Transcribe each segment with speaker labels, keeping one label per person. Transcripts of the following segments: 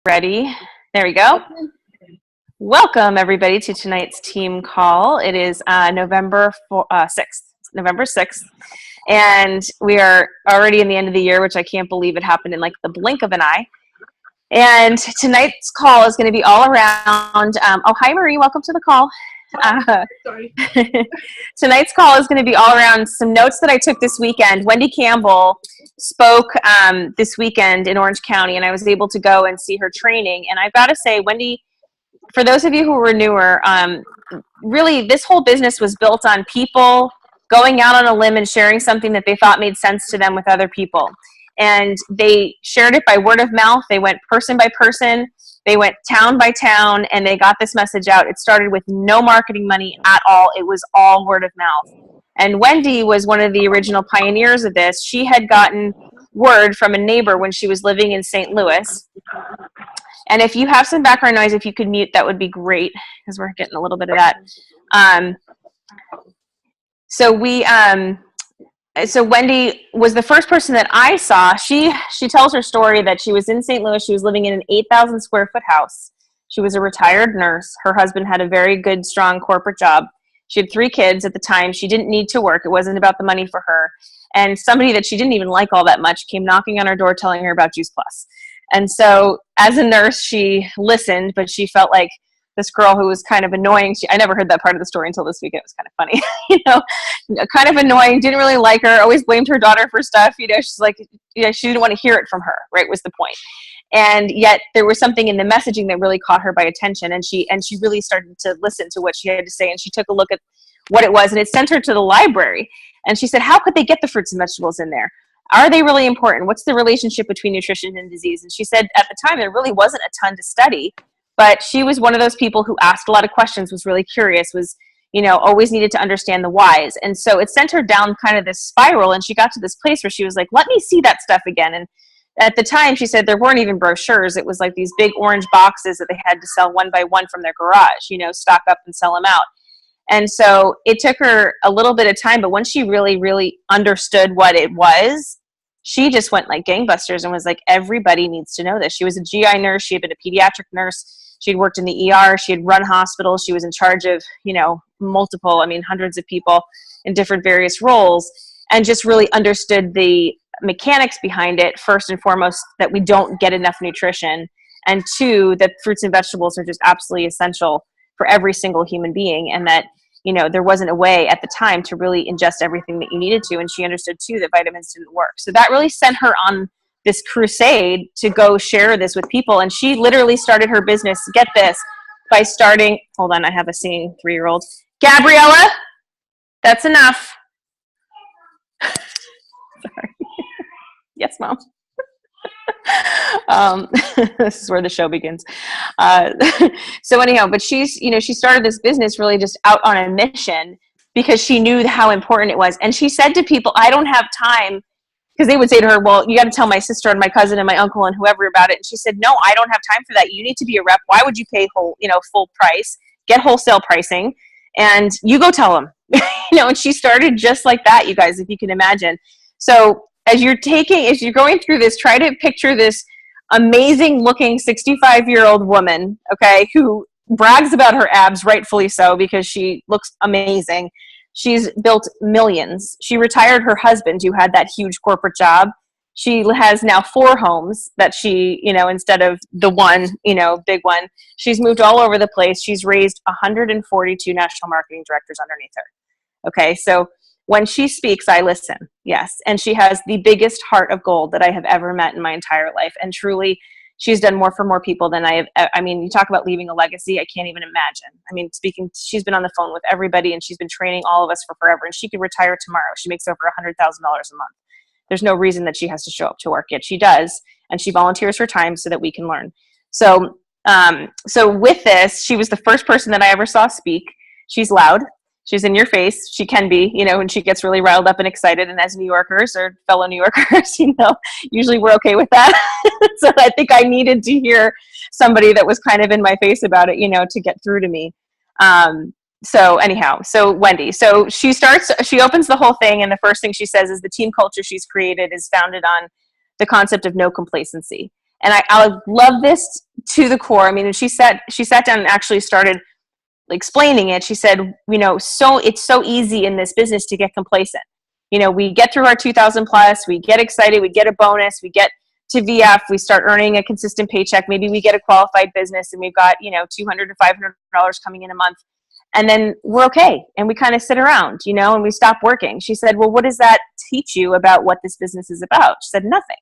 Speaker 1: Ready? There we go. Welcome, everybody, to tonight's team call. It is November 6th, and we are already in the end of the year, which I can't believe it happened in like the blink of an eye. And tonight's call is going to be all around, oh, hi, Marie, welcome to the call.
Speaker 2: Sorry.
Speaker 1: Tonight's call is going to be all around some notes that I took this weekend. Wendy Campbell spoke this weekend in Orange County, and I was able to go and see her training. And I've got to say, Wendy, for those of you who were newer, really this whole business was built on people going out on a limb and sharing something that they thought made sense to them with other people. And they shared it by word of mouth. They went person by person. They went town by town, and they got this message out. It started with no marketing money at all. It was all word of mouth. And Wendy was one of the original pioneers of this. She had gotten word from a neighbor when she was living in St. Louis. And if you have some background noise, if you could mute, that would be great, because we're getting a little bit of that. So Wendy was the first person that I saw. She tells her story that she was in St. Louis. She was living in an 8,000 square foot house. She was a retired nurse. Her husband had a very good, strong corporate job. She had 3 kids at the time. She didn't need to work. It wasn't about the money for her. And somebody that she didn't even like all that much came knocking on her door telling her about Juice Plus. And so as a nurse, she listened, but she felt like this girl who was kind of annoying. I never heard that part of the story until this week. It was kind of funny, kind of annoying, didn't really like her, always blamed her daughter for stuff. She's like, she didn't want to hear it from her, right, was the point. And yet there was something in the messaging that really caught her by attention. And she really started to listen to what she had to say. And she took a look at what it was, and it sent her to the library. And she said, how could they get the fruits and vegetables in there? Are they really important? What's the relationship between nutrition and disease? And she said at the time, there really wasn't a ton to study. But she was one of those people who asked a lot of questions, was really curious, was, always needed to understand the whys. And so it sent her down kind of this spiral, and she got to this place where she was like, let me see that stuff again. And at the time, she said there weren't even brochures. It was like these big orange boxes that they had to sell one by one from their garage, stock up and sell them out. And so it took her a little bit of time, but once she really, really understood what it was, she just went like gangbusters and was like, everybody needs to know this. She was a GI nurse. She had been a pediatric nurse. She'd worked in the ER. She had run hospitals. She was in charge of, hundreds of people in different various roles, and just really understood the mechanics behind it. First and foremost, that we don't get enough nutrition. And 2, that fruits and vegetables are just absolutely essential for every single human being. And that, there wasn't a way at the time to really ingest everything that you needed to. And she understood too that vitamins didn't work. So that really sent her on this crusade to go share this with people. And she literally started her business, get this, by starting, hold on, I have a singing 3-year-old. Gabriella, that's enough. Sorry. Yes, Mom. This is where the show begins. So anyhow, but she started this business really just out on a mission because she knew how important it was. And she said to people, I don't have time, because they would say to her, well, you got to tell my sister and my cousin and my uncle and whoever about it. And she said, no, I don't have time for that. You need to be a rep. Why would you pay full price, get wholesale pricing, and you go tell them, and she started just like that, you guys, if you can imagine. So as you're going through this, try to picture this amazing looking 65-year-old woman, okay, who brags about her abs, rightfully so, because she looks amazing. She's built millions. She retired her husband, who had that huge corporate job. She has now 4 homes that she, instead of the one, big one. She's moved all over the place. She's raised 142 national marketing directors underneath her. Okay, so when she speaks, I listen, yes. And she has the biggest heart of gold that I have ever met in my entire life. And truly, she's done more for more people than I have. You talk about leaving a legacy, I can't even imagine. She's been on the phone with everybody, and she's been training all of us for forever. And she could retire tomorrow. She makes over $100,000 a month. There's no reason that she has to show up to work, yet she does. And she volunteers her time so that we can learn. So with this, she was the first person that I ever saw speak. She's loud. She's in your face. She can be, when she gets really riled up and excited. And as New Yorkers or fellow New Yorkers, usually we're okay with that. So I think I needed to hear somebody that was kind of in my face about it, to get through to me. So Wendy, she opens the whole thing, and the first thing she says is the team culture she's created is founded on the concept of no complacency. And I love this to the core. I mean, and she sat down and actually started explaining it. She said, so it's so easy in this business to get complacent. We get through our 2000 plus, we get excited, we get a bonus, we get to VF, we start earning a consistent paycheck. Maybe we get a qualified business and we've got, $200 to $500 coming in a month. And then we're okay. And we kind of sit around, and we stop working. She said, well, what does that teach you about what this business is about? She said, nothing.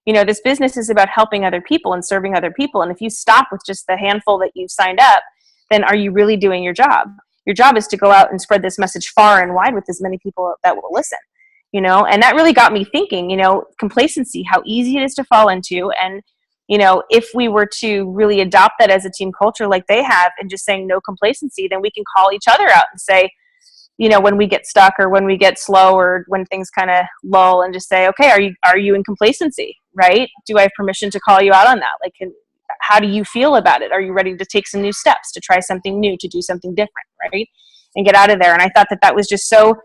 Speaker 1: This business is about helping other people and serving other people. And if you stop with just the handful that you've signed up, then are you really doing your job? Your job is to go out and spread this message far and wide with as many people that will listen, and that really got me thinking, complacency, how easy it is to fall into. And, if we were to really adopt that as a team culture like they have and just saying no complacency, then we can call each other out and say, when we get stuck or when we get slow or when things kind of lull, and just say, okay, are you in complacency, right? Do I have permission to call you out on that? Like, how do you feel about it? Are you ready to take some new steps, to try something new, to do something different, right? And get out of there. And I thought that was just so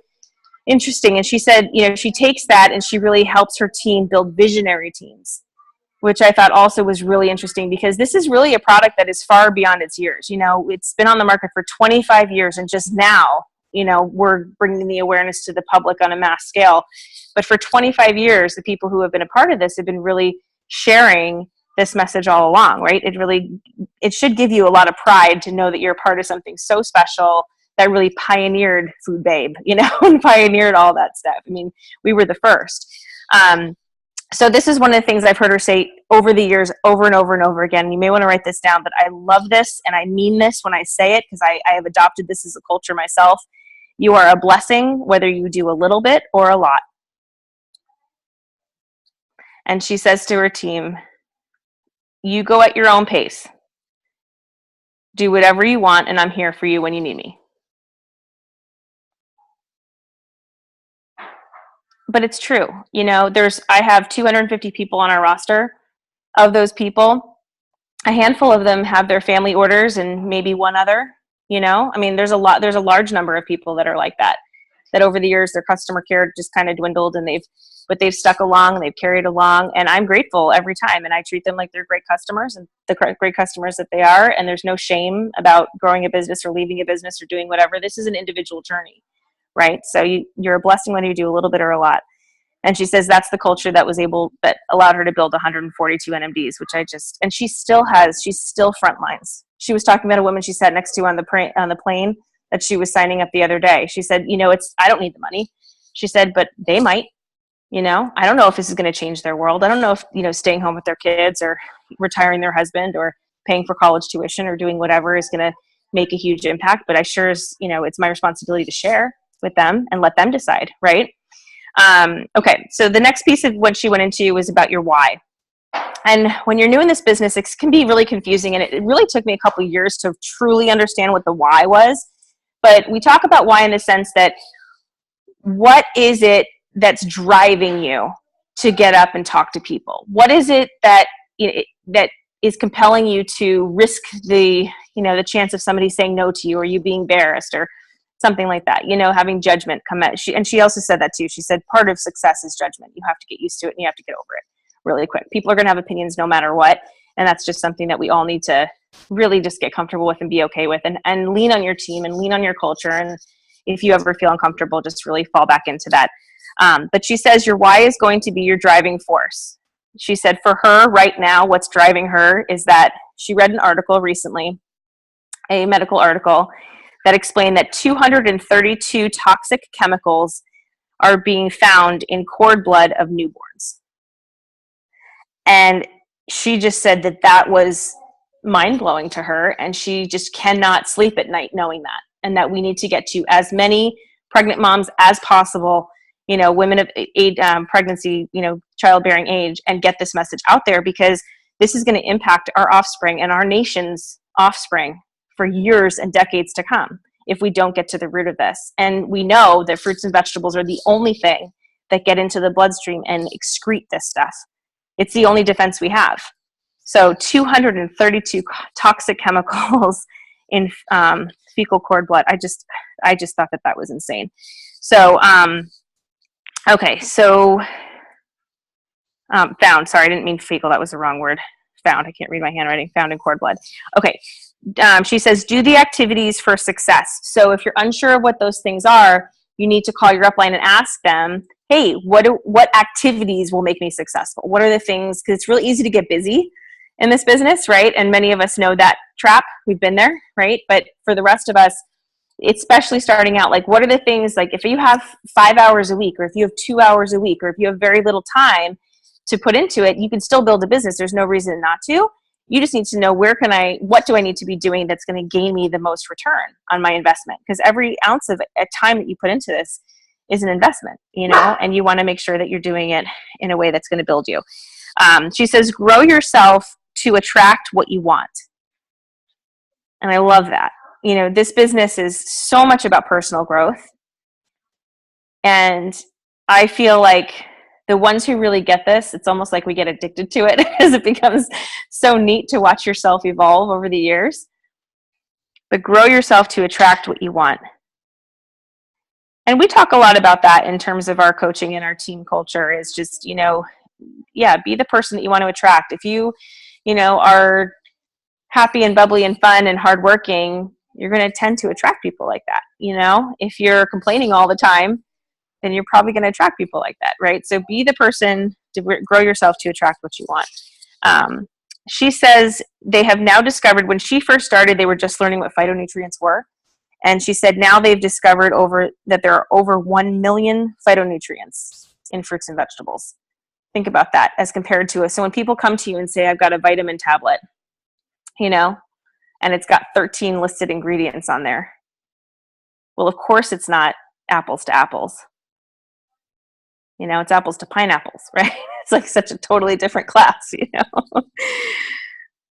Speaker 1: interesting. And she said, she takes that and she really helps her team build visionary teams, which I thought also was really interesting, because this is really a product that is far beyond its years. It's been on the market for 25 years, and just now, we're bringing the awareness to the public on a mass scale. But for 25 years, the people who have been a part of this have been really sharing this message all along, right? It should give you a lot of pride to know that you're a part of something so special that really pioneered Food Babe, and pioneered all that stuff. I mean, we were the first. So this is one of the things I've heard her say over the years, over and over and over again. You may want to write this down, but I love this, and I mean this when I say it, because I have adopted this as a culture myself. You are a blessing, whether you do a little bit or a lot. And she says to her team, you go at your own pace. Do whatever you want, and I'm here for you when you need me. But it's true. I have 250 people on our roster. Of those people, a handful of them have their family orders and maybe one other, I mean, there's a large number of people that are like that over the years, their customer care just kind of dwindled, and they've stuck along and they've carried along. And I'm grateful every time. And I treat them like they're great customers, and the great customers that they are. And there's no shame about growing a business or leaving a business or doing whatever. This is an individual journey, right? So you're a blessing whether you do a little bit or a lot. And she says that's the culture that allowed her to build 142 NMDs, and she's still front lines. She was talking about a woman she sat next to on the plane that she was signing up the other day. She said, I don't need the money. She said, but they might, I don't know if this is going to change their world. I don't know if, staying home with their kids or retiring their husband or paying for college tuition or doing whatever is going to make a huge impact. But I sure is, it's my responsibility to share with them and let them decide. Right. Okay. So the next piece of what she went into was about your why. And when you're new in this business, it can be really confusing. And it really took me a couple of years to truly understand what the why was. But we talk about why in the sense that what is it that's driving you to get up and talk to people? What is it that that is compelling you to risk the chance of somebody saying no to you, or you being embarrassed, or something like that, having judgment come at she. And she also said that too. She said part of success is judgment. You have to get used to it, and you have to get over it really quick. People are going to have opinions no matter what. And that's just something that we all need to really just get comfortable with and be okay with, and lean on your team and lean on your culture. And if you ever feel uncomfortable, just really fall back into that. But she says your why is going to be your driving force. She said for her right now, what's driving her is that she read an article recently, a medical article, that explained that 232 toxic chemicals are being found in cord blood of newborns. And she just said that was mind-blowing to her, and she just cannot sleep at night knowing that, and that we need to get to as many pregnant moms as possible, women of age, pregnancy, childbearing age, and get this message out there, because this is going to impact our offspring and our nation's offspring for years and decades to come if we don't get to the root of this. And we know that fruits and vegetables are the only thing that get into the bloodstream and excrete this stuff. It's the only defense we have. So 232 toxic chemicals in fecal cord blood. I just thought that was insane. So, okay. So found, sorry, I didn't mean fecal. That was the wrong word. found. I can't read my handwriting. Found in cord blood. Okay. She says, do the activities for success. So if you're unsure of what those things are, you need to call your upline and ask them, hey, what activities will make me successful? What are the things? Because it's really easy to get busy in this business, right? And many of us know that trap. We've been there, right? But for the rest of us, especially starting out, like, what are the things, like if you have 5 hours a week, or if you have 2 hours a week, or if you have very little time to put into it, you can still build a business. There's no reason not to. You just need to know what do I need to be doing that's going to gain me the most return on my investment? Because every ounce of time that you put into this is an investment, and you want to make sure that you're doing it in a way that's going to build you. She says, grow yourself to attract what you want. And I love that. This business is so much about personal growth. And I feel like the ones who really get this, it's almost like we get addicted to it because it becomes so neat to watch yourself evolve over the years. But grow yourself to attract what you want. And we talk a lot about that in terms of our coaching and our team culture, is just, be the person that you want to attract. If you, are happy and bubbly and fun and hardworking, you're going to tend to attract people like that. If you're complaining all the time, then you're probably going to attract people like that, right? So be the person to grow yourself to attract what you want. She says they have now discovered, when she first started, they were just learning what phytonutrients were. And she said now they've discovered that there are over 1 million phytonutrients in fruits and vegetables. Think about that as compared to so when people come to you and say, I've got a vitamin tablet, and it's got 13 listed ingredients on there. Well, of course it's not apples to apples. It's apples to pineapples, right? It's like such a totally different class,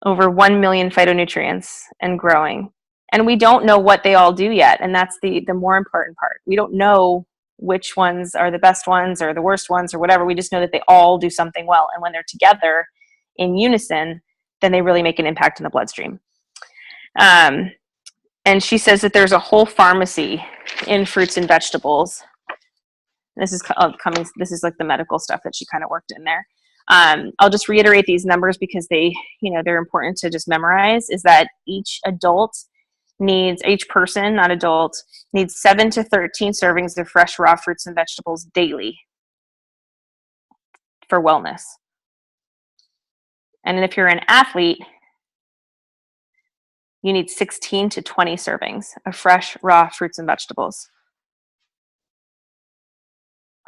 Speaker 1: Over 1 million phytonutrients and growing. And we don't know what they all do yet. And that's the more important part. We don't know which ones are the best ones or the worst ones or whatever. We just know that they all do something well. And when they're together in unison, then they really make an impact in the bloodstream. And she says that there's a whole pharmacy in fruits and vegetables. This is like the medical stuff that she kind of worked in there. I'll just reiterate these numbers because they're important to just memorize, is that each person, not adult, needs 7 to 13 servings of fresh raw fruits and vegetables daily for wellness. And if you're an athlete, you need 16 to 20 servings of fresh raw fruits and vegetables.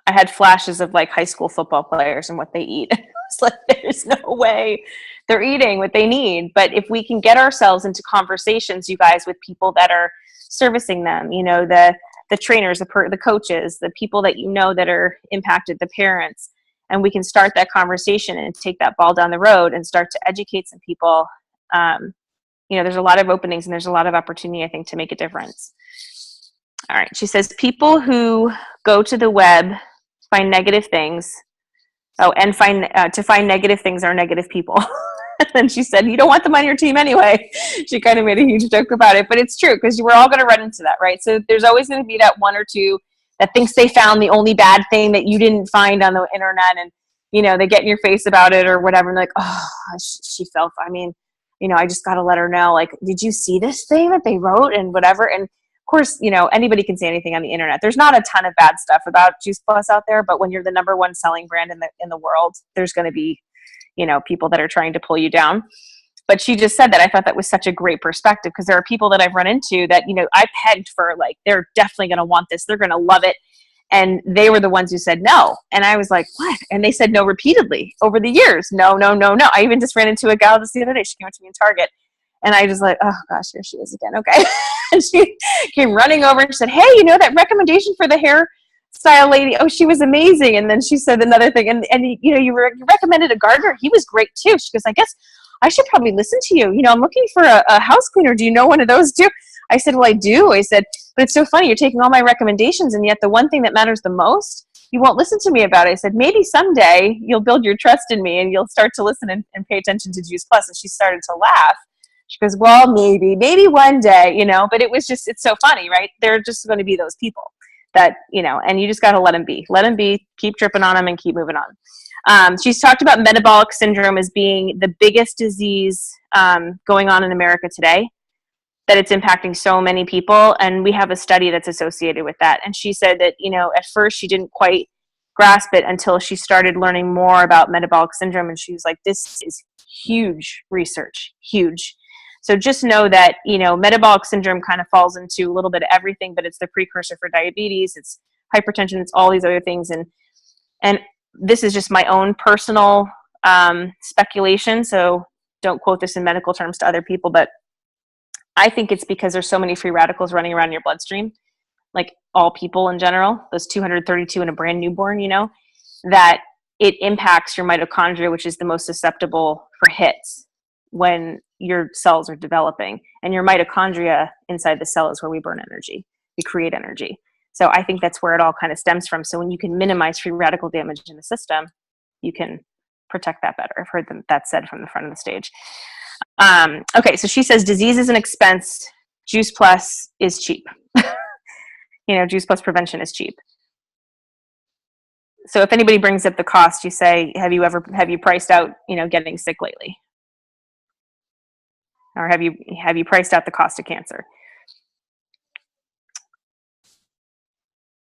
Speaker 1: I had flashes of like high school football players and what they eat. It's like, there's no way they're eating what they need. But if we can get ourselves into conversations, you guys, with people that are servicing them, the trainers, the coaches, the people that that are impacted, the parents, and we can start that conversation and take that ball down the road and start to educate some people. There's a lot of openings and there's a lot of opportunity, I think, to make a difference. All right. She says, people who go to the web find negative things. To find negative things are negative people. And she said, you don't want them on your team anyway. She kind of made a huge joke about it, but it's true because we're all going to run into that, right? So there's always going to be that one or two that thinks they found the only bad thing that you didn't find on the internet, and they get in your face about it or whatever, and they're like, oh, she felt. I just got to let her know, like, did you see this thing that they wrote and whatever? And of course, anybody can say anything on the internet. There's not a ton of bad stuff about Juice Plus out there, but when you're the number one selling brand in the world, there's going to be, people that are trying to pull you down. But she just said that. I thought that was such a great perspective, because there are people that I've run into that, I pegged for, like, they're definitely going to want this. They're going to love it. And they were the ones who said no. And I was like, what? And they said no repeatedly over the years. No. I even just ran into a gal just the other day. She came up to me in Target. And I just like, oh gosh, here she is again. Okay. And she came running over and said, hey, that recommendation for the hairstyle lady? Oh, she was amazing. And then she said another thing. And you recommended a gardener. He was great too. She goes, I guess I should probably listen to you. I'm looking for a house cleaner. Do you know one of those too? I said, well, I do. I said, but it's so funny. You're taking all my recommendations, and yet the one thing that matters the most, you won't listen to me about it. I said, maybe someday you'll build your trust in me and you'll start to listen and pay attention to Juice Plus. And she started to laugh. She goes, well, maybe one day, but it's so funny, right? They're just going to be those people that, and you just got to let them be, keep dripping on them and keep moving She's talked about metabolic syndrome as being the biggest disease going on in America today, that it's impacting so many people. And we have a study that's associated with that. And she said that, at first she didn't quite grasp it until she started learning more about metabolic syndrome. And she was like, this is huge research, huge. So just know that, metabolic syndrome kind of falls into a little bit of everything, but it's the precursor for diabetes, it's hypertension, it's all these other things. And this is just my own personal speculation, so don't quote this in medical terms to other people, but I think it's because there's so many free radicals running around in your bloodstream, like all people in general, those 232 in a brand newborn, that it impacts your mitochondria, which is the most susceptible for hits when your cells are developing. And your mitochondria inside the cell is where we burn energy, we create energy. So I think that's where it all kind of stems from. So when you can minimize free radical damage in the system, you can protect that better. I've heard that said from the front of the stage. Okay, so she says disease is an expense. Juice Plus is cheap. Juice Plus prevention is cheap. So if anybody brings up the cost, you say, have you priced out, getting sick lately? Or have you priced out the cost of cancer?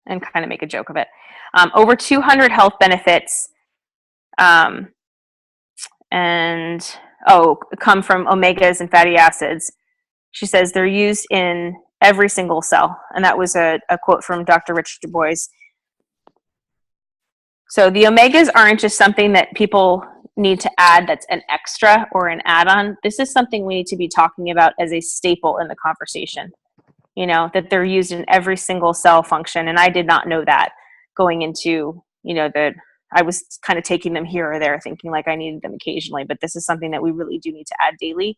Speaker 1: And kind of make a joke of it. Over 200 health benefits come from omegas and fatty acids. She says they're used in every single cell. And that was a quote from Dr. Richard Du Bois. So the omegas aren't just something that people need to add that's an extra or an add-on. This is something we need to be talking about as a staple in the conversation. That they're used in every single cell function. And I did not know that going into, I was kind of taking them here or there thinking like I needed them occasionally, but this is something that we really do need to add daily.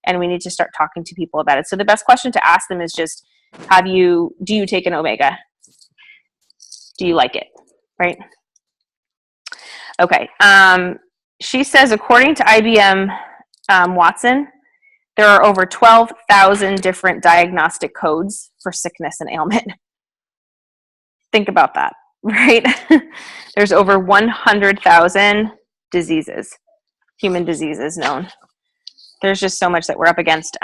Speaker 1: And we need to start talking to people about it. So the best question to ask them is just, do you take an omega? Do you like it? Right? Okay. She says, according to IBM Watson, there are over 12,000 different diagnostic codes for sickness and ailment. Think about that, right? There's over 100,000 diseases, human diseases known. There's just so much that we're up against.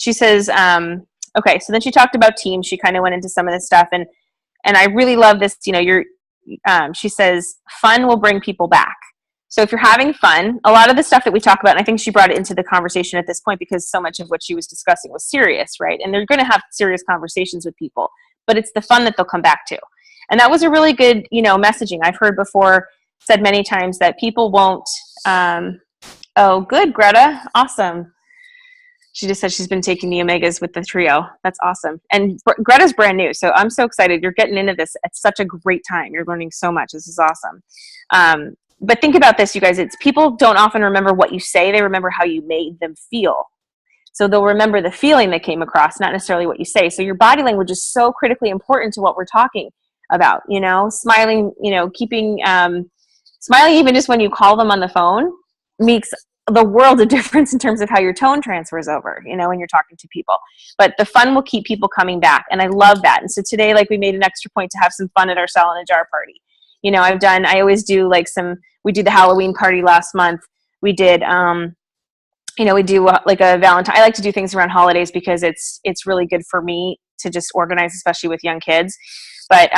Speaker 1: She says, okay, so then she talked about teams. She kind of went into some of this stuff. And I really love this, she says, fun will bring people back. So if you're having fun, a lot of the stuff that we talk about, and I think she brought it into the conversation at this point because so much of what she was discussing was serious, right? And they're going to have serious conversations with people, but it's the fun that they'll come back to. And that was a really good, messaging. I've heard before said many times that people won't, oh, good, Greta. Awesome. She just said she's been taking the omegas with the trio. That's awesome. And Greta's brand new, so I'm so excited. You're getting into this at such a great time. You're learning so much. This is awesome. But think about this, you guys. It's people don't often remember what you say. They remember how you made them feel. So they'll remember the feeling that came across, not necessarily what you say. So your body language is so critically important to what we're talking about. Smiling, keeping smiling even just when you call them on the phone makes the world of difference in terms of how your tone transfers over, when you're talking to people. But the fun will keep people coming back. And I love that. And so today, we made an extra point to have some fun at our Sal in a Jar party. I always do we did the Halloween party last month. We did, we do a Valentine. I like to do things around holidays because it's really good for me to just organize, especially with young kids. But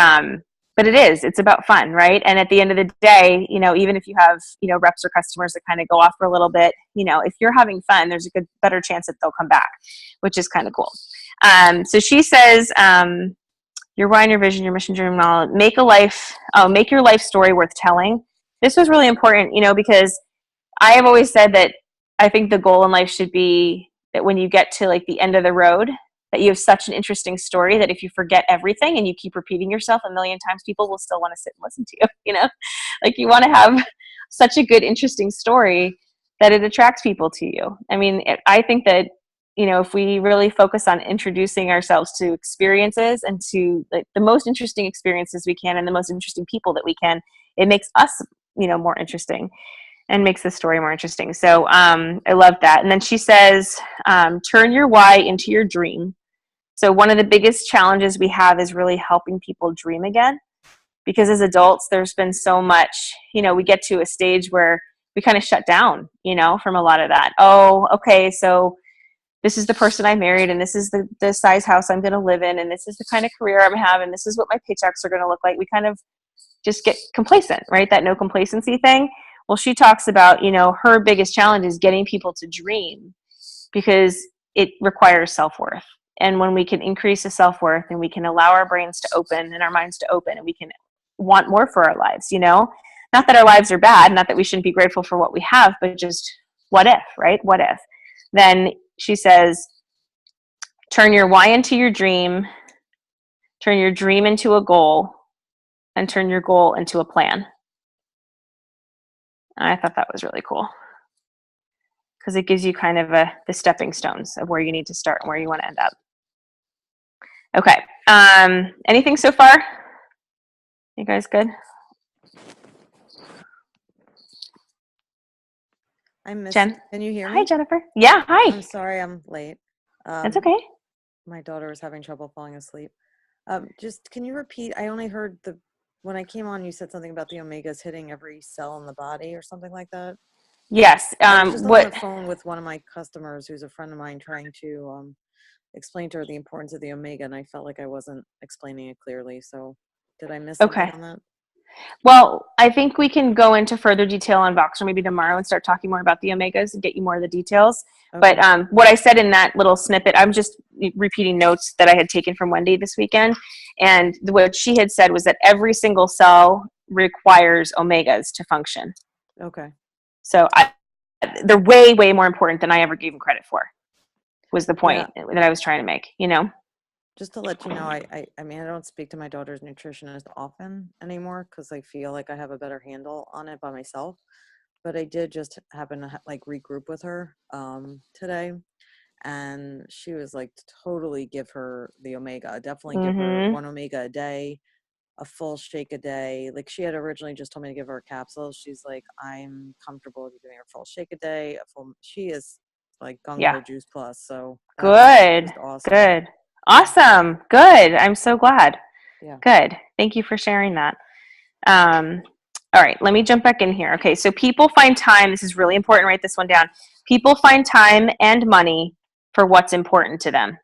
Speaker 1: it's about fun, right? And at the end of the day, even if you have, reps or customers that kind of go off for a little bit, if you're having fun, there's a better chance that they'll come back, which is kind of cool. So she says, your why and your vision, your mission, dream, knowledge, make your life story worth telling. This was really important, because I have always said that I think the goal in life should be that when you get to the end of the road, that you have such an interesting story that if you forget everything and you keep repeating yourself a million times, people will still want to sit and listen to you, you want to have such a good, interesting story that it attracts people to you. I mean, I think that, if we really focus on introducing ourselves to experiences and to the most interesting experiences we can and the most interesting people that we can, it makes us, more interesting and makes the story more interesting. So I love that. And then she says, turn your why into your dream. So one of the biggest challenges we have is really helping people dream again. because as adults, there's been so much, we get to a stage where we kind of shut down, from a lot of that. Oh, okay, so this is the person I married, and this is the size house I'm going to live in, and this is the kind of career I'm having, this is what my paychecks are going to look like. We kind of just get complacent, right? That no complacency thing. Well, she talks about, her biggest challenge is getting people to dream, because it requires self-worth. And when we can increase the self-worth, and we can allow our brains to open and our minds to open, and we can want more for our lives, not that our lives are bad, not that we shouldn't be grateful for what we have, but just what if, right? What if? Then she says, turn your why into your dream, turn your dream into a goal, and turn your goal into a plan. And I thought that was really cool, because it gives you kind of the stepping stones of where you need to start and where you want to end up. Okay. Anything so far? You guys good?
Speaker 3: I missed.
Speaker 1: Jen?
Speaker 3: Can you hear me?
Speaker 1: Hi, Jennifer. Yeah, hi.
Speaker 3: I'm sorry I'm late.
Speaker 1: That's okay.
Speaker 3: My daughter was having trouble falling asleep. Just can you repeat? I only heard when I came on, you said something about the omegas hitting every cell in the body or something like that.
Speaker 1: Yes.
Speaker 3: I was just on the phone with one of my customers who's a friend of mine, trying to explain to her the importance of the omega, and I felt like I wasn't explaining it clearly. So did I miss something on that?
Speaker 1: Well, I think we can go into further detail on Voxer maybe tomorrow and start talking more about the omegas and get you more of the details. Okay. But what I said in that little snippet, I'm just repeating notes that I had taken from Wendy this weekend. And what she had said was that every single cell requires omegas to function.
Speaker 3: Okay.
Speaker 1: So they're way, way more important than I ever gave them credit for, was the point that I was trying to make,
Speaker 3: Just to let you know, I mean, I don't speak to my daughter's nutritionist often anymore, because I feel like I have a better handle on it by myself. But I did just happen to regroup with her today, and she was like, totally give her the omega. Definitely give her one omega a day, a full shake a day. Like, she had originally just told me to give her a capsule. She's like, I'm comfortable with giving her a full shake a day. She is like gung-ho juice plus. So
Speaker 1: good,
Speaker 3: awesome.
Speaker 1: Good. Awesome. Good. I'm so glad.
Speaker 3: Yeah.
Speaker 1: Good. Thank you for sharing that. All right, let me jump back in here. Okay, so people find time. This is really important. Write this one down. People find time and money for what's important to them.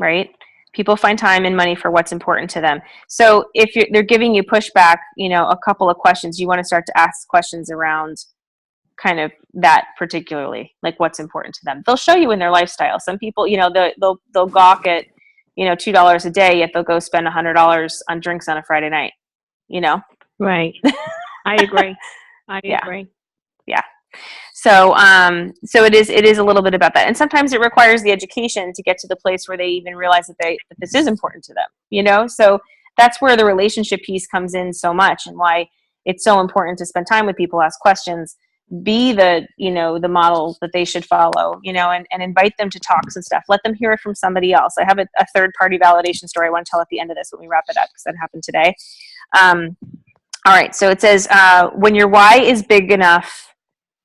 Speaker 1: Right? People find time and money for what's important to them. So if they're giving you pushback, a couple of questions, you want to start to ask questions around kind of that particularly, like what's important to them. They'll show you in their lifestyle. Some people, they'll gawk at, $2 a day, yet they'll go spend $100 on drinks on a Friday night,
Speaker 2: Right. I agree. I agree.
Speaker 1: Yeah. So it is a little bit about that. And sometimes it requires the education to get to the place where they even realize that this is important to them, So that's where the relationship piece comes in so much, and why it's so important to spend time with people, ask questions, be the model that they should follow, and invite them to talks and stuff. Let them hear it from somebody else. I have a third party validation story I want to tell at the end of this when we wrap it up, because that happened today. All right. So it says, when your why is big enough,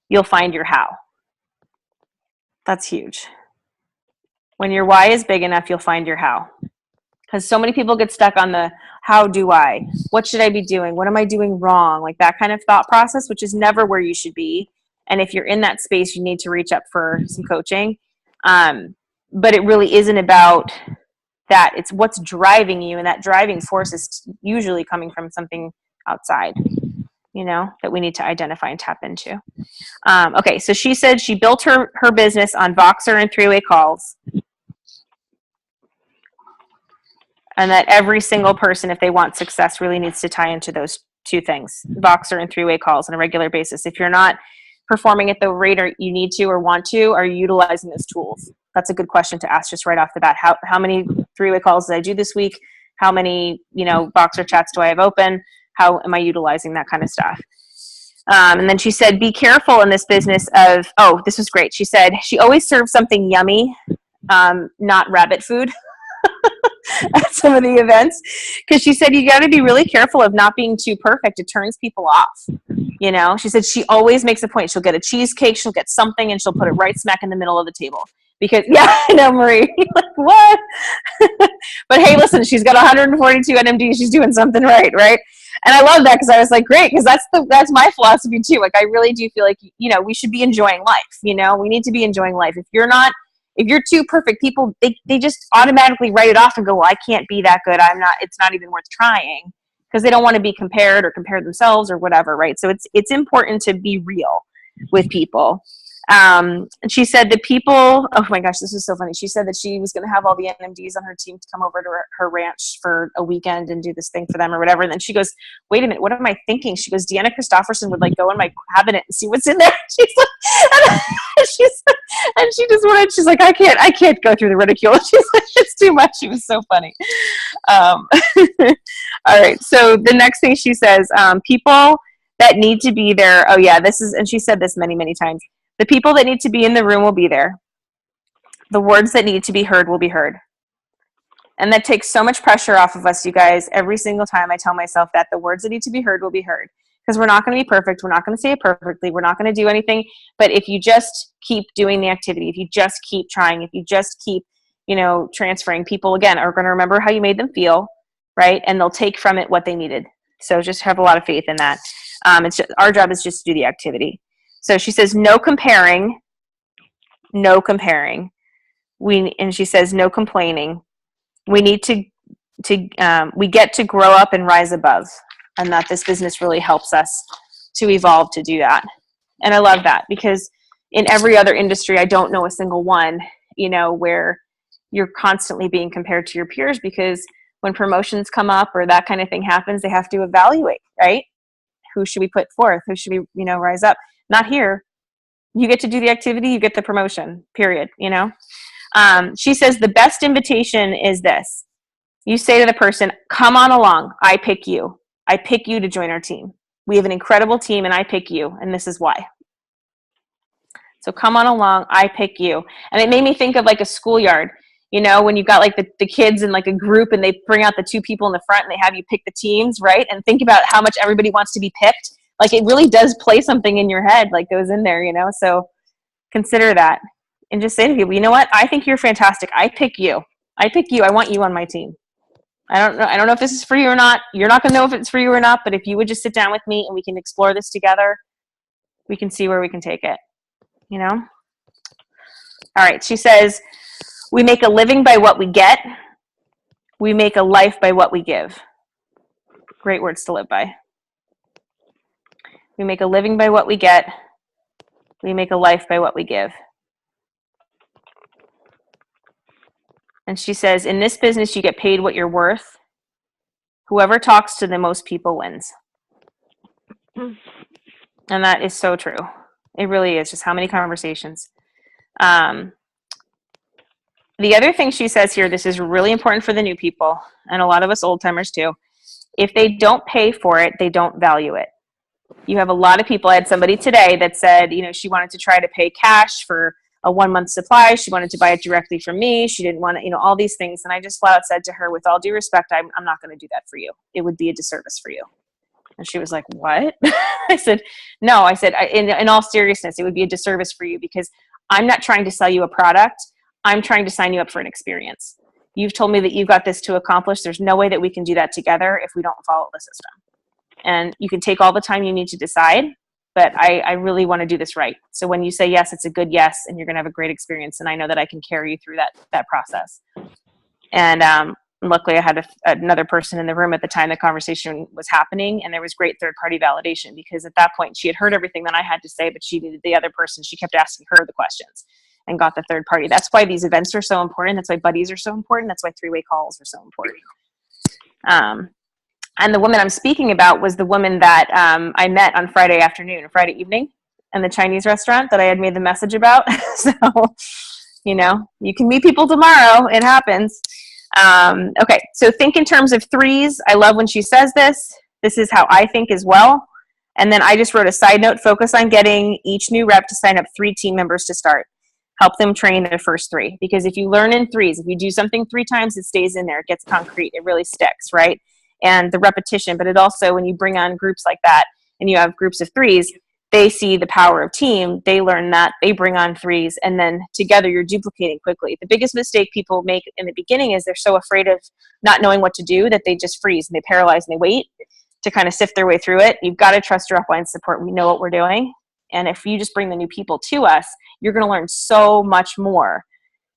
Speaker 1: you'll find your how. That's huge. When your why is big enough, you'll find your how. Because so many people get stuck on the how do I? What should I be doing? What am I doing wrong? Like that kind of thought process, which is never where you should be. And if you're in that space, you need to reach up for some coaching. But it really isn't about that. It's what's driving you. And that driving force is usually coming from something outside, that we need to identify and tap into. Okay, so she said she built her business on Voxer and three-way calls. And that every single person, if they want success, really needs to tie into those two things, Voxer and three-way calls on a regular basis. If you're not performing at the rate or you need to or want to, are you utilizing those tools? That's a good question to ask just right off the bat. How many three-way calls did I do this week? How many, Voxer chats do I have open? How am I utilizing that kind of stuff? And then she said, be careful in this business of, this was great. She said, she always serves something yummy, not rabbit food. At some of the events, because she said you got to be really careful of not being too perfect. It turns people off. She said she always makes a point. She'll get a cheesecake, she'll get something, and she'll put it right smack in the middle of the table. because I know, Marie, like, what? But hey, listen, she's got 142 NMDs. She's doing something right? And I love that because I was like, great, because that's my philosophy too. Like, I really do feel like, we should be enjoying life. We need to be enjoying life. If you're too perfect, people, they just automatically write it off and go, well, I can't be that good. It's not even worth trying, because they don't want to be compared or compare themselves or whatever, right? So it's important to be real with people. And she said the people, oh my gosh, this is so funny. She said that she was going to have all the NMDs on her team to come over to her ranch for a weekend and do this thing for them or whatever. And then she goes, wait a minute, what am I thinking? She goes, Deanna Christofferson would like go in my cabinet and see what's in there. She's like, and she just wanted, she's like, I can't go through the ridicule. She's like, it's too much. It was so funny. All right. So the next thing she says, people that need to be there. Oh yeah, and she said this many, many times. The people that need to be in the room will be there. The words that need to be heard will be heard. And that takes so much pressure off of us, you guys. Every single time I tell myself that the words that need to be heard will be heard. Because we're not going to be perfect. We're not going to say it perfectly. We're not going to do anything. But if you just keep doing the activity, if you just keep trying, if you just keep, transferring, people, again, are going to remember how you made them feel, right? And they'll take from it what they needed. So just have a lot of faith in that. Our job is just to do the activity. So she says, no comparing. And she says, no complaining. We need we get to grow up and rise above, and that this business really helps us to evolve to do that. And I love that, because in every other industry, I don't know a single one, where you're constantly being compared to your peers, because when promotions come up or that kind of thing happens, they have to evaluate, right? Who should we put forth? Who should we, rise up? Not here. You get to do the activity, you get the promotion, period, She says the best invitation is this. You say to the person, come on along. I pick you. I pick you to join our team. We have an incredible team and I pick you, and this is why. So come on along. I pick you. And it made me think of like a schoolyard, when you got like the kids in like a group and they bring out the two people in the front and they have you pick the teams, right? And think about how much everybody wants to be picked. Like, it really does play something in your head, like goes in there, so consider that. And just say to people, you know what? I think you're fantastic. I pick you. I pick you. I want you on my team. I don't know if this is for you or not. You're not going to know if it's for you or not, but if you would just sit down with me and we can explore this together, we can see where we can take it, All right. She says, we make a living by what we get. We make a life by what we give. Great words to live by. We make a living by what we get. We make a life by what we give. And she says, in this business, you get paid what you're worth. Whoever talks to the most people wins. And that is so true. It really is. Just how many conversations. The other thing she says here, this is really important for the new people, and a lot of us old timers too. If they don't pay for it, they don't value it. You have a lot of people. I had somebody today that said, she wanted to try to pay cash for a 1-month supply. She wanted to buy it directly from me. She didn't want to, all these things. And I just flat out said to her, with all due respect, I'm not going to do that for you. It would be a disservice for you. And she was like, what? I said, no. I said, in all seriousness, it would be a disservice for you, because I'm not trying to sell you a product. I'm trying to sign you up for an experience. You've told me that you've got this to accomplish. There's no way that we can do that together if we don't follow the system. And you can take all the time you need to decide, but I really want to do this right. So when you say yes, it's a good yes, and you're going to have a great experience. And I know that I can carry you through that process. And luckily I had another person in the room at the time the conversation was happening, and there was great third-party validation, because at that point she had heard everything that I had to say, but she needed the other person. She kept asking her the questions and got the third party. That's why these events are so important. That's why buddies are so important. That's why three-way calls are so important. And the woman I'm speaking about was the woman that I met on Friday evening in the Chinese restaurant that I had made the message about. So, you can meet people tomorrow. It happens. Okay, so think in terms of threes. I love when she says this. This is how I think as well. And then I just wrote a side note, focus on getting each new rep to sign up 3 team members to start. Help them train their first 3. Because if you learn in threes, if you do something 3 times, it stays in there. It gets concrete. It really sticks, right? And the repetition, but it also, when you bring on groups like that and you have groups of threes, they see the power of team, they learn that, they bring on threes, and then together you're duplicating quickly. The biggest mistake people make in the beginning is they're so afraid of not knowing what to do that they just freeze and they paralyze and they wait to kind of sift their way through it. You've got to trust your upline support. We know what we're doing. And if you just bring the new people to us, you're going to learn so much more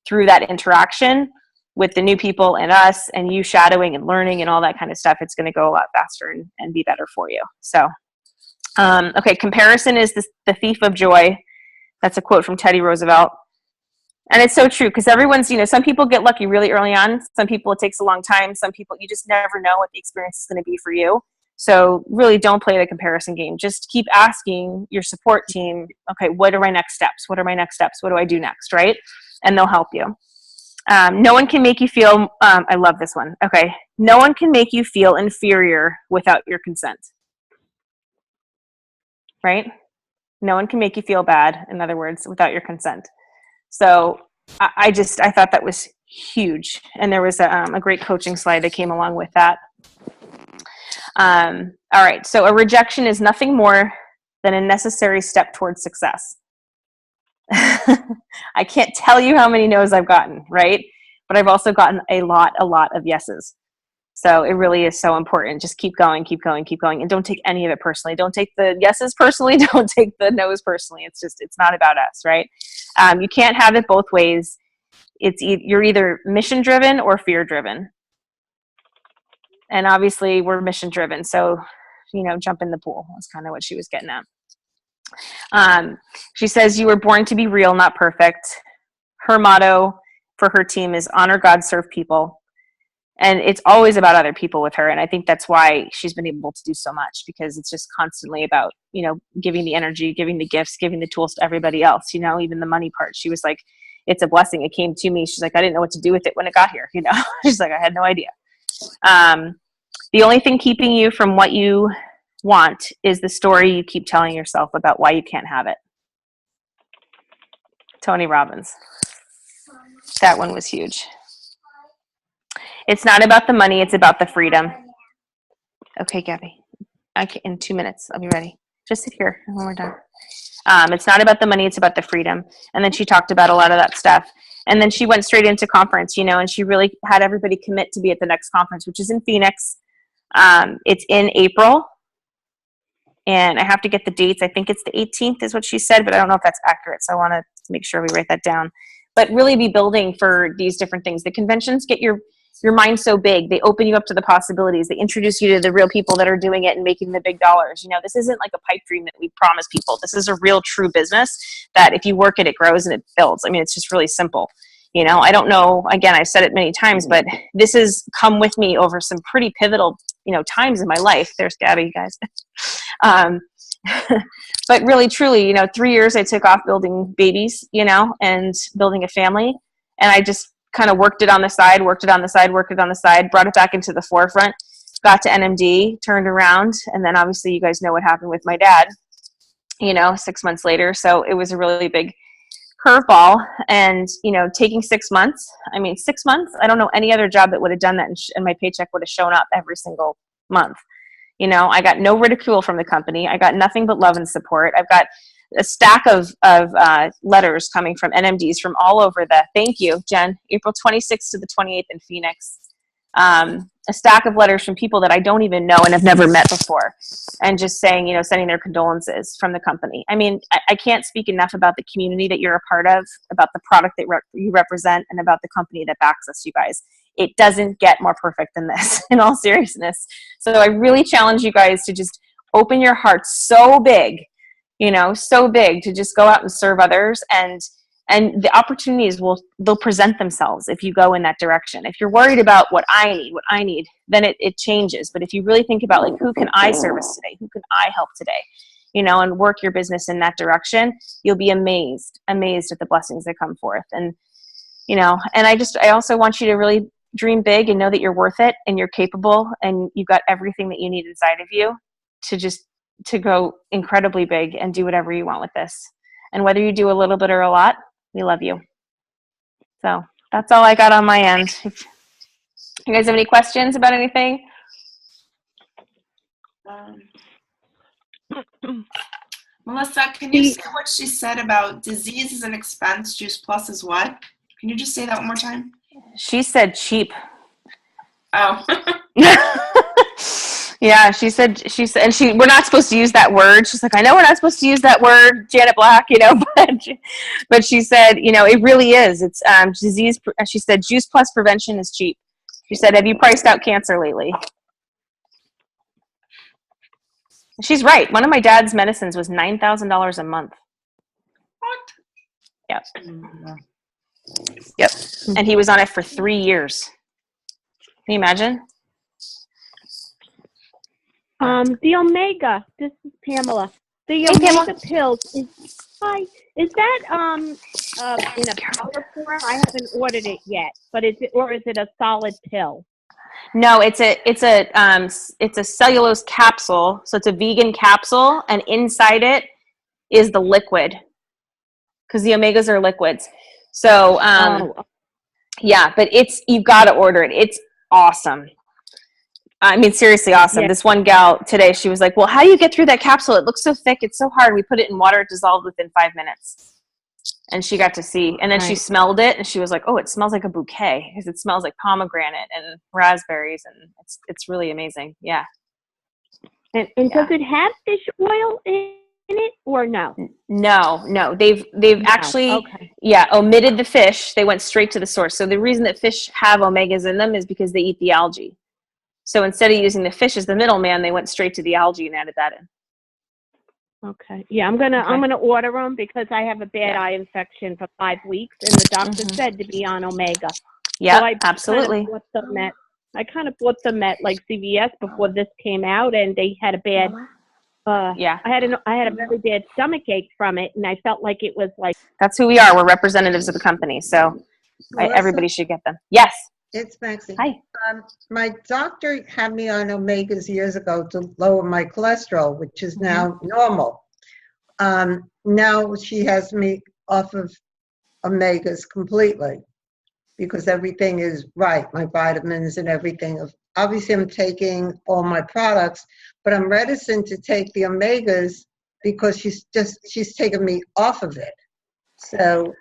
Speaker 1: through that interaction with the new people and us, and you shadowing and learning and all that kind of stuff. It's going to go a lot faster and be better for you. So, okay, comparison is the thief of joy. That's a quote from Teddy Roosevelt. And it's so true, because everyone's, some people get lucky really early on. Some people, it takes a long time. Some people, you just never know what the experience is going to be for you. So really don't play the comparison game. Just keep asking your support team, okay, what are my next steps? What are my next steps? What do I do next, right? And they'll help you. No one can make you feel, I love this one. Okay. No one can make you feel inferior without your consent. Right? No one can make you feel bad, in other words, without your consent. So I thought that was huge. And there was a great coaching slide that came along with that. All right. So a rejection is nothing more than a necessary step towards success. I can't tell you how many no's I've gotten, right? But I've also gotten a lot of yeses. So it really is so important. Just keep going, keep going, keep going. And don't take any of it personally. Don't take the yeses personally. Don't take the no's personally. It's not about us, right? You can't have it both ways. You're either mission driven or fear driven. And obviously we're mission driven. So, jump in the pool. That's kind of what she was getting at. She says, you were born to be real, not perfect. Her motto for her team is honor God, serve people. And it's always about other people with her. And I think that's why she's been able to do so much, because it's just constantly about, giving the energy, giving the gifts, giving the tools to everybody else, even the money part. She was like, it's a blessing. It came to me. She's like, I didn't know what to do with it when it got here. She's like, I had no idea. The only thing keeping you from what you want is the story you keep telling yourself about why you can't have it. Tony Robbins. That one was huge. It's not about the money, it's about the freedom. Okay, Gabby. In 2 minutes, I'll be ready. Just sit here when we're done. It's not about the money, it's about the freedom. And then she talked about a lot of that stuff. And then she went straight into conference, and she really had everybody commit to be at the next conference, which is in Phoenix. It's in April. And I have to get the dates. I think it's the 18th is what she said, but I don't know if that's accurate. So I want to make sure we write that down. But really be building for these different things. The conventions get your mind so big. They open you up to the possibilities. They introduce you to the real people that are doing it and making the big dollars. This isn't like a pipe dream that we promise people. This is a real, true business that if you work it, it grows and it builds. I mean, it's just really simple. I don't know, again, I've said it many times, but this has come with me over some pretty pivotal, times in my life. There's Gabby, you guys. But really, truly, 3 years I took off building babies, and building a family. And I just kind of worked it on the side, brought it back into the forefront, got to NMD, turned around. And then obviously you guys know what happened with my dad, 6 months later. So it was a really big curveball. And, taking 6 months, 6 months, I don't know any other job that would have done that and my paycheck would have shown up every single month. I got no ridicule from the company. I got nothing but love and support. I've got a stack of letters coming from NMDs from all over thank you, Jen, April 26th to the 28th in Phoenix. A stack of letters from people that I don't even know and have never met before. And just saying, sending their condolences from the company. I can't speak enough about the community that you're a part of, about the product that you represent, and about the company that backs us, you guys. It doesn't get more perfect than this, in all seriousness. So I really challenge you guys to just open your hearts so big, to just go out and serve others. And the opportunities they'll present themselves if you go in that direction. If you're worried about what I need, then it changes. But if you really think about, like, who can I service today? Who can I help today? And work your business in that direction, you'll be amazed at the blessings that come forth. And, and I also want you to really dream big and know that you're worth it and you're capable and you've got everything that you need inside of you to go incredibly big and do whatever you want with this. And whether you do a little bit or a lot, we love you. So that's all I got on my end. If you guys have any questions about anything?
Speaker 4: Melissa, can you say what she said about disease is an expense, Juice Plus is what? Can you just say that one more time?
Speaker 1: She said cheap.
Speaker 4: Oh.
Speaker 1: Yeah, she said, and we're not supposed to use that word. She's like, I know we're not supposed to use that word, Janet Black, but she said, it really is. It's disease. She said, Juice Plus prevention is cheap. She said, have you priced out cancer lately? She's right. One of my dad's medicines was $9,000 a month.
Speaker 4: What?
Speaker 1: Yep. Yep. And he was on it for 3 years. Can you imagine?
Speaker 2: The Omega. This is Pamela. The Omega pills. Is that in a powder form? I haven't ordered it yet, but is it a solid pill?
Speaker 1: No, it's a cellulose capsule. So it's a vegan capsule, and inside it is the liquid, because the omegas are liquids. So yeah, but you've got to order it. It's awesome. I mean, seriously awesome. Yeah. This one gal today, she was like, well, how do you get through that capsule? It looks so thick. It's so hard. We put it in water. It dissolved within 5 minutes. And she got to see. And then she smelled it, and she was like, oh, it smells like a bouquet, because it smells like pomegranate and raspberries. And it's really amazing. Yeah.
Speaker 2: And does it have fish oil in it or no?
Speaker 1: No. They've actually, omitted the fish. They went straight to the source. So the reason that fish have omegas in them is because they eat the algae. So instead of using the fish as the middleman, they went straight to the algae and added that in.
Speaker 2: Okay. Yeah, I'm gonna order them because I have a bad eye infection for 5 weeks, and the doctor said to be on Omega.
Speaker 1: Yeah,
Speaker 2: so
Speaker 1: absolutely.
Speaker 2: I kind of bought them at like CVS before this came out, and they had a bad. I had a very bad stomach ache from it, and I felt like it was like.
Speaker 1: That's who we are. We're representatives of the company, so everybody should get them. Yes.
Speaker 5: It's Maxie.
Speaker 1: Hi.
Speaker 5: My doctor had me on omegas years ago to lower my cholesterol, which is now normal. Now she has me off of omegas completely because everything is right, my vitamins and everything. Obviously, I'm taking all my products, but I'm reticent to take the omegas because she's taken me off of it. So.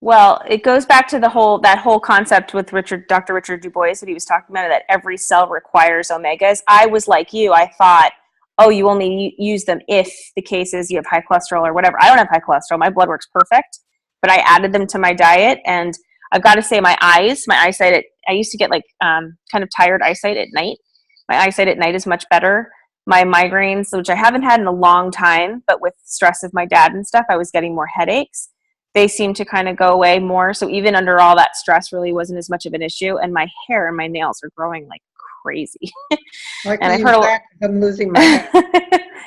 Speaker 1: Well, it goes back to that whole concept with Dr. Richard Du Bois that he was talking about, that every cell requires omegas. I was like you. I thought, oh, you only use them if the case is you have high cholesterol or whatever. I don't have high cholesterol. My blood work's perfect, but I added them to my diet. And I've got to say my eyesight, I used to get like kind of tired eyesight at night. My eyesight at night is much better. My migraines, which I haven't had in a long time, but with stress of my dad and stuff, I was getting more headaches. They seem to kind of go away more. So even under all that stress really wasn't as much of an issue. And my hair and my nails are growing like crazy.
Speaker 5: And I heard I'm losing my hair.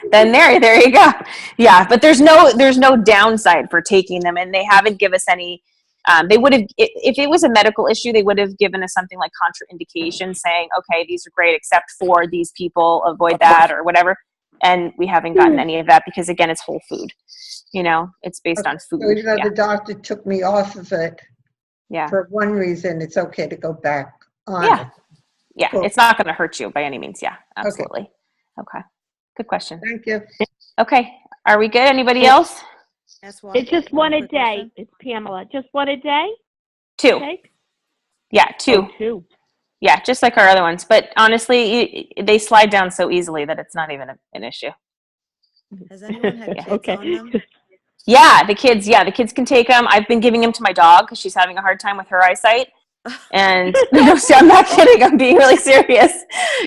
Speaker 1: Then there you go. Yeah, but there's no downside for taking them, and they haven't given us any. They would have, if it was a medical issue, they would have given us something like contraindication, saying, okay, these are great except for these people, avoid that or whatever. And we haven't gotten any of that because, again, it's whole food. It's based on food.
Speaker 5: So even though the doctor took me off of it,
Speaker 1: yeah,
Speaker 5: for one reason, it's okay to go back on it.
Speaker 1: Yeah, cool. It's not going to hurt you by any means. Yeah, absolutely. Okay. Good question.
Speaker 5: Thank you.
Speaker 1: Okay. Are we good? Anybody else?
Speaker 2: It's just one a day. It's Pamela. Just one a day?
Speaker 1: 2.
Speaker 2: Okay.
Speaker 1: Yeah, 2.
Speaker 2: Oh, 2.
Speaker 1: Yeah, just like our other ones. But honestly, they slide down so easily that it's not even an issue.
Speaker 3: Has anyone had kids on them?
Speaker 1: Yeah, the kids can take them. I've been giving them to my dog because she's having a hard time with her eyesight. And no, see, I'm not kidding. I'm being really serious.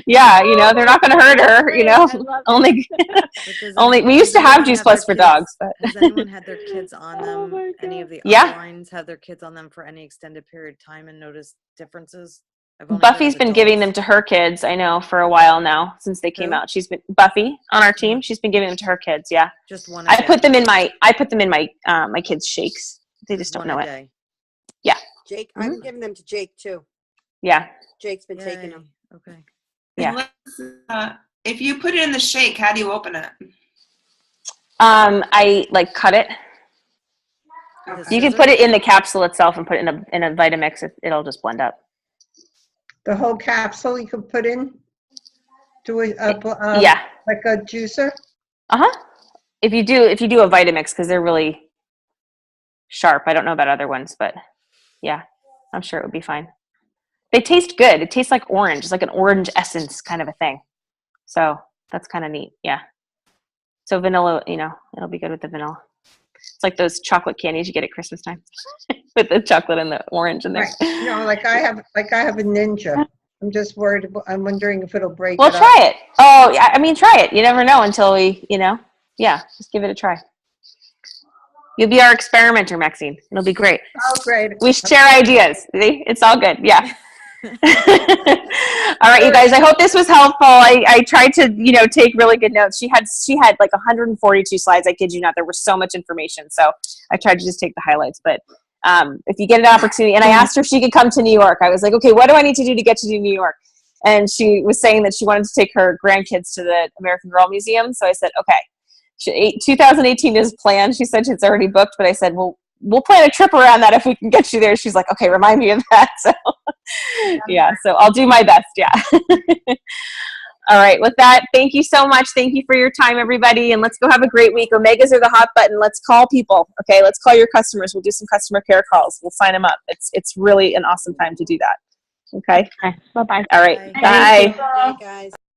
Speaker 1: Yeah, they're not going to hurt her. Only we used to have Juice Plus for dogs. But
Speaker 3: has anyone had their kids on them? Any of the lines have their kids on them for any extended period of time and noticed differences?
Speaker 1: Buffy's been giving them to her kids, I know, for a while now, since they came out. She's been Buffy on our team. She's been giving them to her kids. Yeah,
Speaker 3: just one.
Speaker 1: I put them in my my kids' shakes. They just don't know it. Yeah,
Speaker 6: Jake, I've been giving them to Jake too.
Speaker 1: Yeah,
Speaker 6: Jake's been taking them.
Speaker 3: Okay.
Speaker 1: Yeah.
Speaker 4: If you put it in the shake, how do you open it?
Speaker 1: I cut it.
Speaker 4: Okay.
Speaker 1: You can put it in the capsule itself and put it in a Vitamix. It'll just blend up.
Speaker 5: The whole capsule you can put in to
Speaker 1: yeah,
Speaker 5: like a juicer?
Speaker 1: Uh-huh. if you do a Vitamix, because they're really sharp. I don't know about other ones, but yeah, I'm sure it would be fine. They taste good. It tastes like orange. It's like an orange essence kind of a thing. So that's kind of neat. Yeah. So vanilla, it'll be good with the vanilla. It's like those chocolate candies you get at Christmas time with the chocolate and the orange in there.
Speaker 5: Right. No, like I have a Ninja. I'm just worried. I'm wondering if it'll break.
Speaker 1: Well, try it. Oh, I mean, try it. You never know until we, yeah, just give it a try. You'll be our experimenter, Maxine. It'll be great.
Speaker 5: Oh, great.
Speaker 1: We share ideas. See? It's all good. Yeah. All right, you guys, I hope this was helpful. I tried to, take really good notes. She had like 142 slides. I kid you not. There was so much information. So I tried to just take the highlights. But if you get an opportunity, and I asked her if she could come to New York. I was like, okay, what do I need to do to get to New York? And she was saying that she wanted to take her grandkids to the American Girl Museum. So I said, okay, 2018 is planned. She said it's already booked, but I said, well, we'll plan a trip around that if we can get you there. She's like, okay, remind me of that. So yeah, so I'll do my best. Yeah. All right. With that, thank you so much. Thank you for your time, everybody. And let's go have a great week. Omegas are the hot button. Let's call people. Okay. Let's call your customers. We'll do some customer care calls. We'll sign them up. It's really an awesome time to do that. Okay.
Speaker 2: Bye-bye.
Speaker 1: All right.
Speaker 6: Bye.
Speaker 1: Bye.
Speaker 6: Bye, guys.